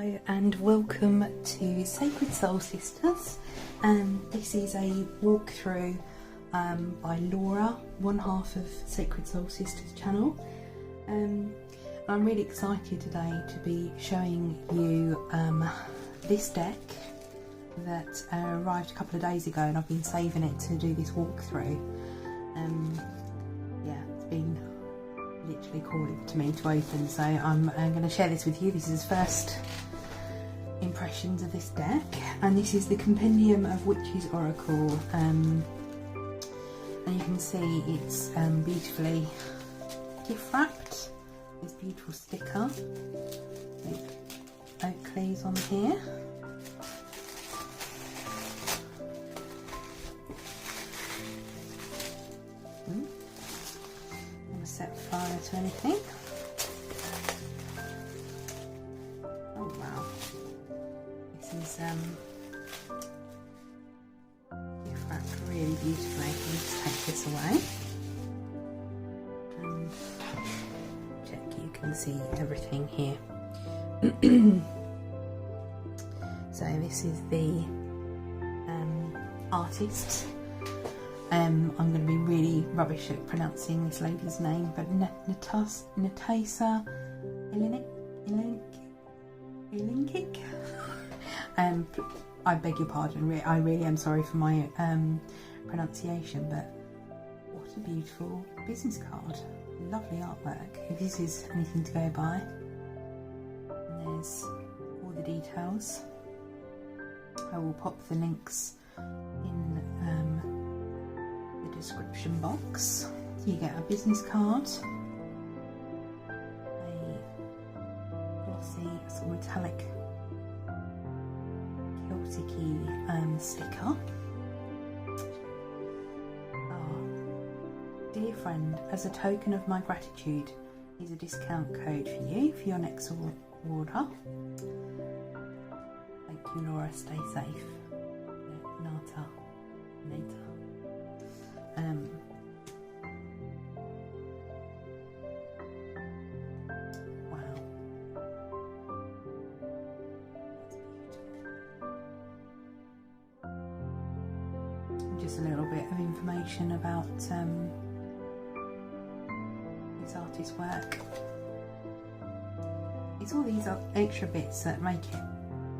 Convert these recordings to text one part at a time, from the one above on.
Hello and welcome to Sacred Soul Sisters. This is a walkthrough by Laura, one half of Sacred Soul Sisters channel. I'm really excited today to be showing you this deck that arrived a couple of days ago, and I've been saving it to do this walkthrough. Yeah, it's been literally calling to me to open, so I'm going to share this with you. This is first impressions of this deck, and this is the Compendium of Witches Oracle, and you can see it's beautifully gift wrapped. This beautiful sticker with oak leaves on here. Set fire to anything. Oh wow, this is gift wrapped really beautifully. Let me just take this away and check you can see everything here. So this is the artist. I'm going to be really rubbish at pronouncing this lady's name, but Natasa Ilincic. I beg your pardon, I really am sorry for my pronunciation, but what a beautiful business card. Lovely artwork, if this is anything to go by. And there's all the details. I will pop the links in description box. So you get a business card, a glossy sort of metallic Celtic-y sticker. Dear friend, as a token of my gratitude, here's a discount code for you for your next order. Thank you, Laura. Stay safe. Nata. Wow, just a little bit of information about this artist's work. It's all these extra bits that make it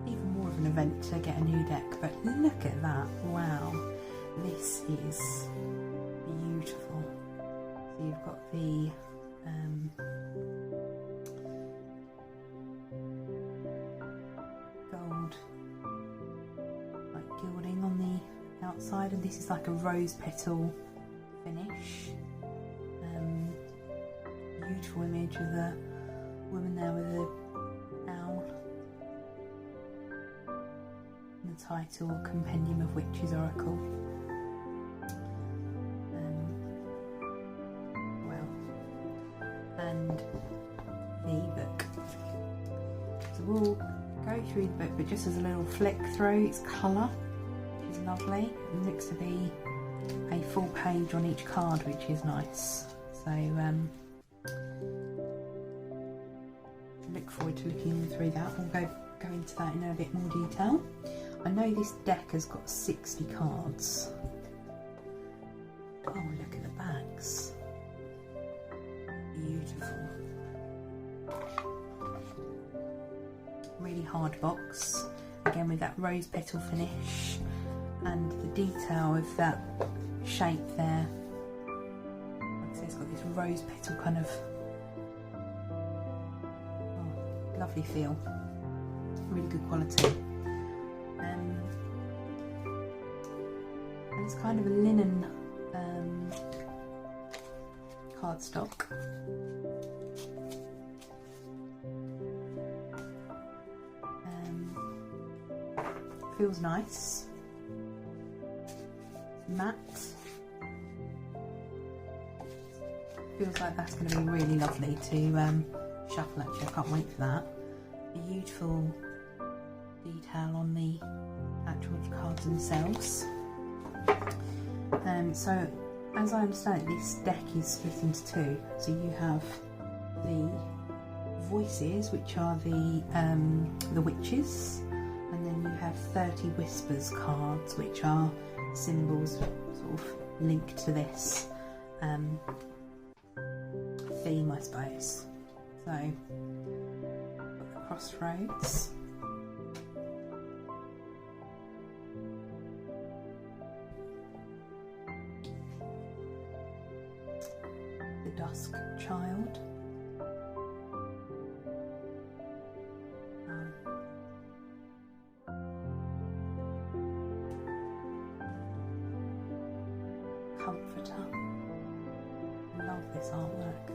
even more of an event to get a new deck, but look at that, wow. This is beautiful. So you've got the gold like gilding on the outside, and this is like a rose petal finish. Beautiful image of the woman there with an owl. And the title, Compendium of Witches Oracle. And the book. So we'll go through the book, but just as a little flick through, its colour is lovely. It looks to be a full page on each card, which is nice. So look forward to looking through that. We'll go into that in a bit more detail. I know this deck has got 60 cards. Oh, look at the backs. Beautiful. Really hard box, again with that rose petal finish and the detail of that shape there. Like I say, it's got this rose petal kind of lovely feel, really good quality. And it's kind of a linen cardstock. Feels nice, matte. Feels like that's going to be really lovely to shuffle. Actually, I can't wait for that. Beautiful detail on the actual cards themselves. So as I understand it, this deck is split into two. So you have the voices, which are the witches, and then you have 30 whispers cards, which are symbols sort of linked to this theme, I suppose. So, got the crossroads. The dusk child. Comforter. Love this artwork.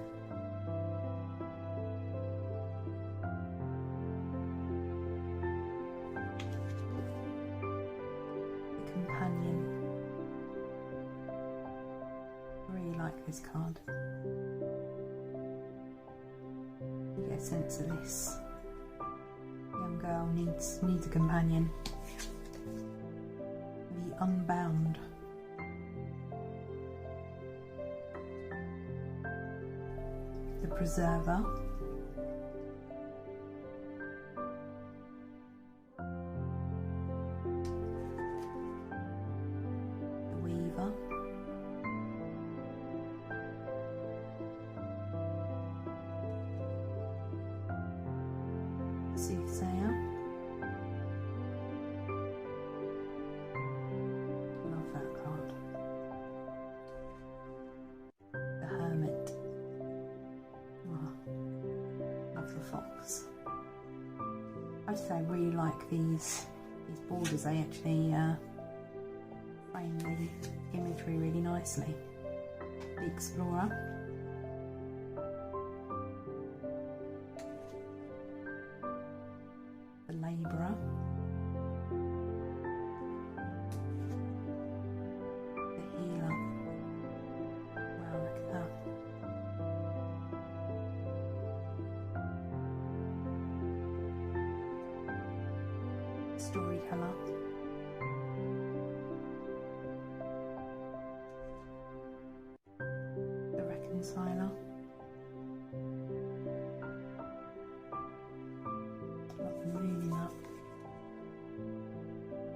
The companion. Really like this card. You get a sense of this young girl needs a companion. The unbound. The preserver. The weaver. The soothsayer. Love that card. The hermit. Love the fox. I'd say I really like these borders. They actually frame the imagery really nicely. The explorer. The labourer. The healer. Wow, look at that. Storyteller. The reconciler. Love the moon in that.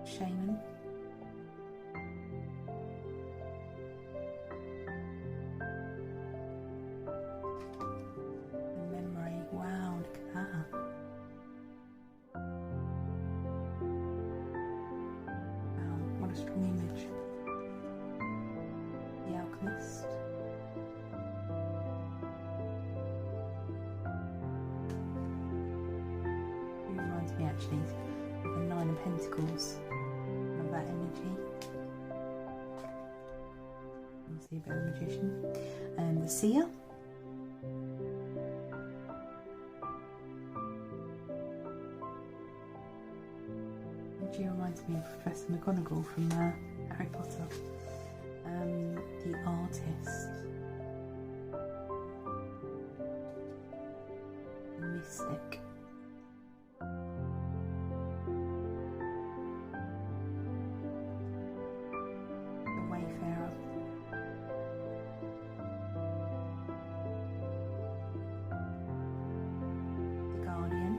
Shaman. The memory. Wow, look at that. What a strong image. The alchemist. It reminds me actually of the Nine of Pentacles, of that energy. You see a bit of a magician. And the seer. She reminds me of Professor McGonagall from Harry Potter. The artist. The mystic. The wayfarer. The guardian.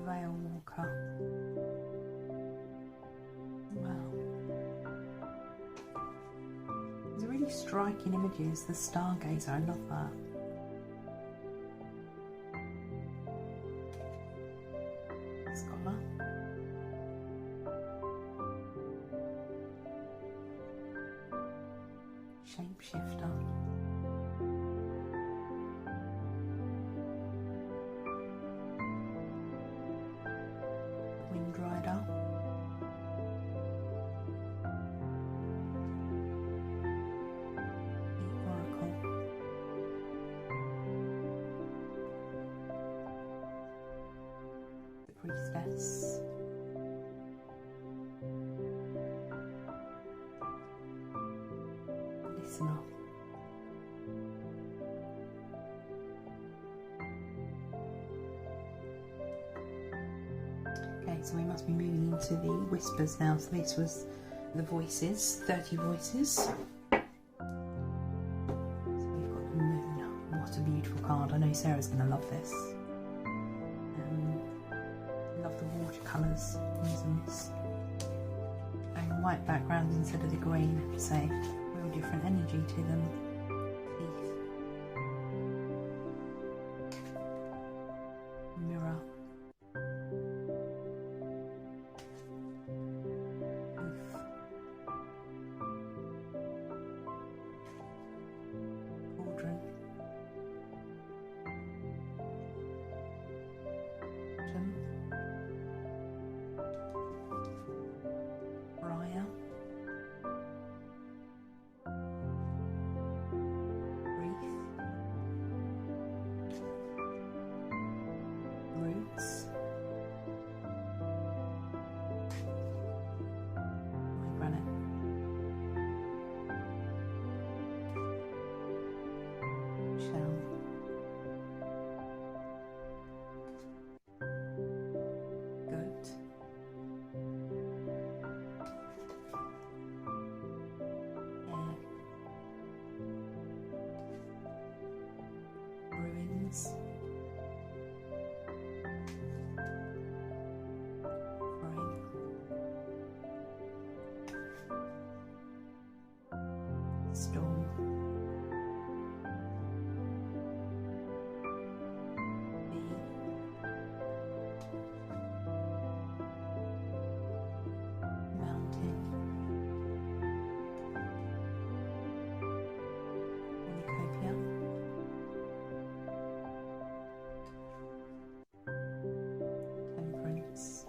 Veil walker. Wow. These are really striking images. The stargazer, I love that. Scholar. Shapeshifter. Windrider. The Oracle. The Priestess. The Listener. Okay, so we must be moving into the whispers now. So this was the voices, 30 voices. So we've got the moon. What a beautiful card. I know Sarah's going to love this. Love the watercolours used in this. And white backgrounds instead of the green, so real different energy to them. Mirror. Cauldron. Briar. Wreath. Roots. Granite. Shell. Goat. Air. Ruins. Frame. Storm. Bee. Mountain. Cornucopia. Temperance.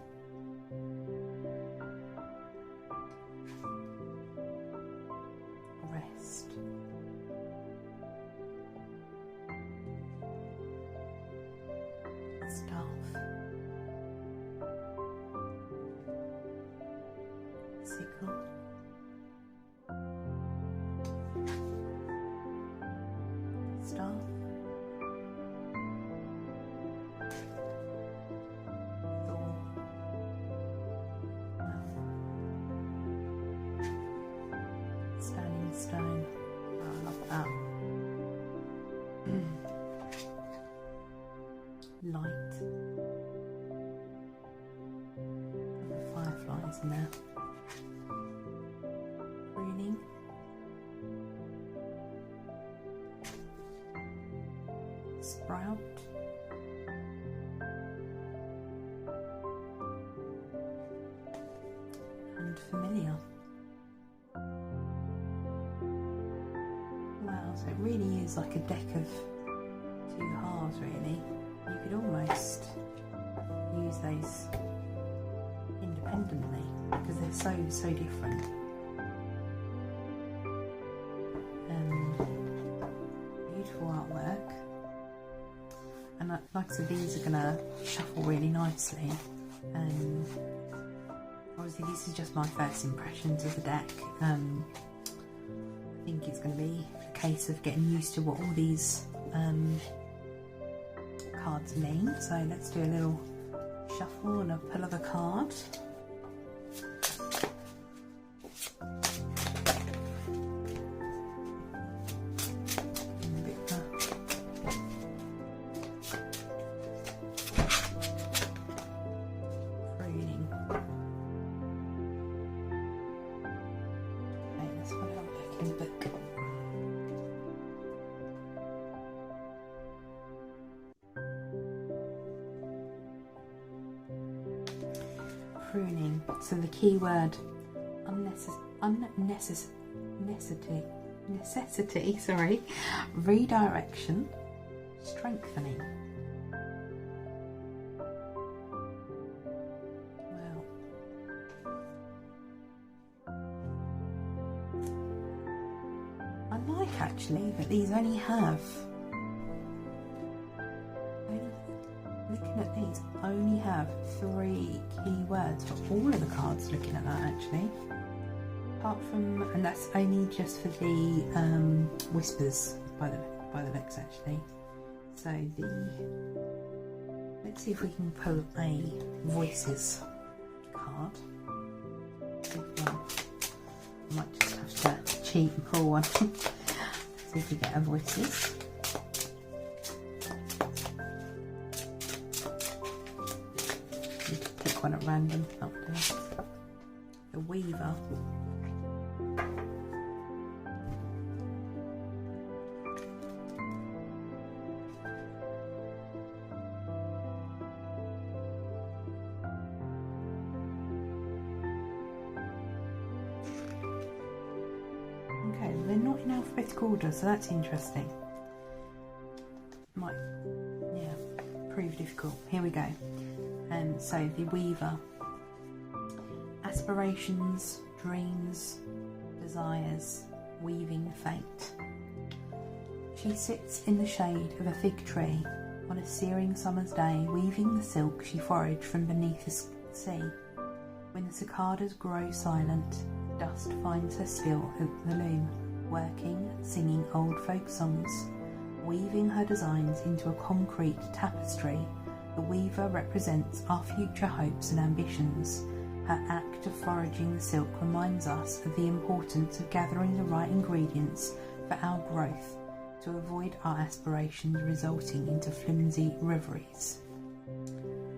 Rest. Staff. Sickle. Staff. Thorn. Standing stone. Oh, I love that. Light. The fireflies in there. Pruning. Sprout. And familiar. Wow, so it really is like a deck of two halves, really. You could almost use those independently because they're so different. Beautiful artwork, and like I said, these are gonna shuffle really nicely. Obviously this is just my first impressions of the deck. I think it's going to be a case of getting used to what all these cards mean. So let's do a little shuffle and a pull of a card. Pruning. So the key word necessity, sorry, redirection, strengthening. Wow. I like actually that these only have, looking at these, only have 3 key words for all of the cards, looking at that actually. Apart from, and that's only just for the whispers by the Vex actually. So let's see if we can pull a voices card. Big one. I might just have to cheat and pull one. See if we get our voices. You can pick one at random. Up there. The Weaver. Okay, they're not in alphabetical order, so that's interesting. Might, yeah, prove difficult. Here we go. So the Weaver. Aspirations, dreams, desires, weaving fate. She sits in the shade of a fig tree on a searing summer's day, weaving the silk she foraged from beneath the sea. When the cicadas grow silent, dust finds her still at the loom, working, singing old folk songs, weaving her designs into a concrete tapestry. The Weaver represents our future hopes and ambitions. Her act of foraging the silk reminds us of the importance of gathering the right ingredients for our growth to avoid our aspirations resulting into flimsy reveries.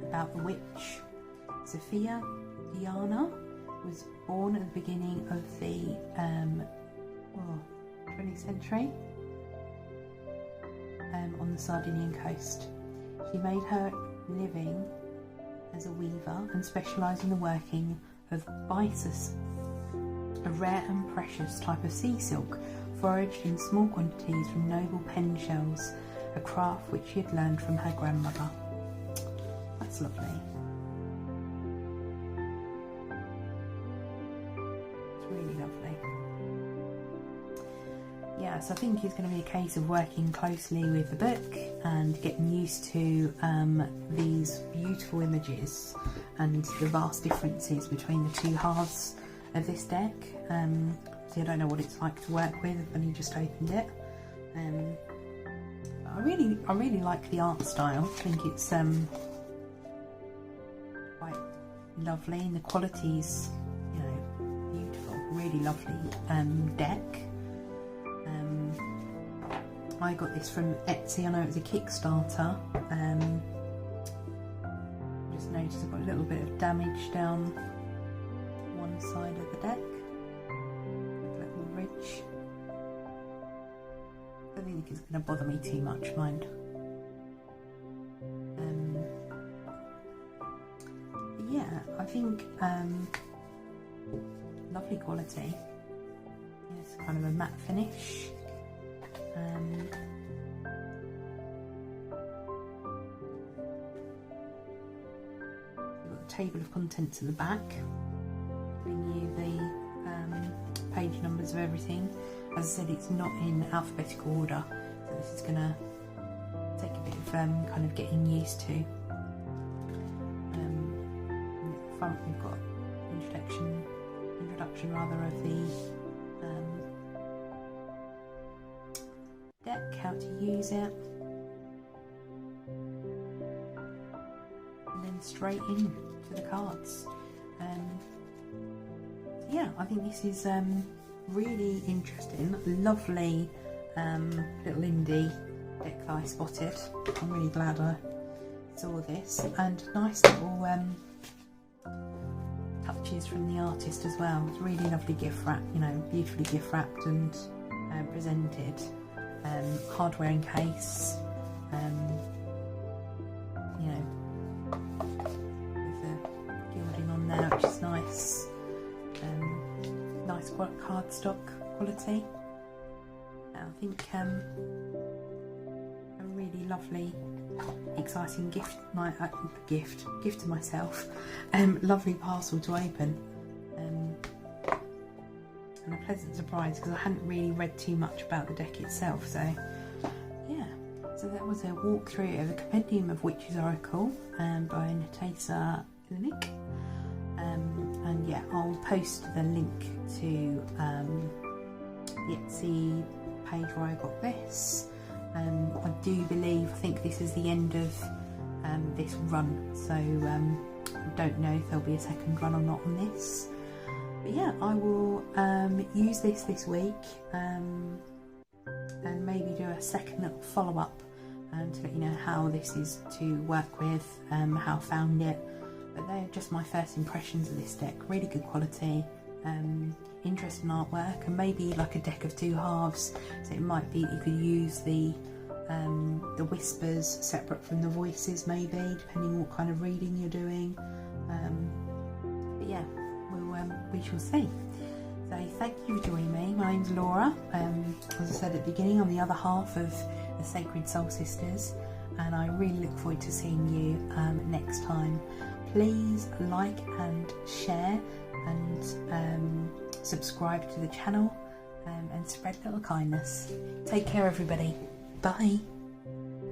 About the witch. Sophia Diana was born at the beginning of the 20th century on the Sardinian coast. She made her living as a weaver and specialised in the working of byssus, a rare and precious type of sea silk foraged in small quantities from noble pen shells, a craft which she had learned from her grandmother. That's lovely. It's really lovely. Yeah, so I think it's going to be a case of working closely with the book and getting used to these beautiful images and the vast differences between the two halves of this deck. See, I don't know what it's like to work with. I've only just opened it. I really like the art style. I think it's quite lovely, and the quality's, you know, beautiful. Really lovely deck. I got this from Etsy. I know it was a Kickstarter. Just noticed I've got a little bit of damage down one side of the deck. A little ridge. I don't think it's going to bother me too much, mind. Yeah, I think lovely quality. It's kind of a matte finish. We've got the table of contents at the back, giving you the page numbers of everything. As I said, it's not in alphabetical order, so this is going to take a bit of kind of getting used to. And at the front we've got introduction rather of the deck, how to use it, and then straight in to the cards. Yeah, I think this is really interesting. Lovely little indie deck that I spotted. I'm really glad I saw this, and nice little touches from the artist as well. It's really lovely gift wrap, you know, beautifully gift wrapped and presented. Hardware and case, you know, with the gilding on there, which is nice. Nice cardstock quality. I think a really lovely, exciting gift to myself. Lovely parcel to open. And a pleasant surprise because I hadn't really read too much about the deck itself. So yeah, so that was a walkthrough of the Compendium of Witches Oracle by Natasa Ilincic. And yeah, I'll post the link to the Etsy page where I got this. I do believe, I think this is the end of this run, so I don't know if there'll be a second run or not on this. But yeah, I will use this week and maybe do a second little follow-up to let you know how this is to work with, how I found it. But they're just my first impressions of this deck. Really good quality, interesting artwork, and maybe like a deck of 2 halves. So it might be that you could use the whispers separate from the voices, maybe, depending what kind of reading you're doing. But yeah, we shall see. So thank you for joining me. My name's Laura. As I said at the beginning, I'm the other half of the Sacred Soul Sisters, and I really look forward to seeing you next time. Please like and share and subscribe to the channel and spread a little kindness. Take care, everybody. Bye.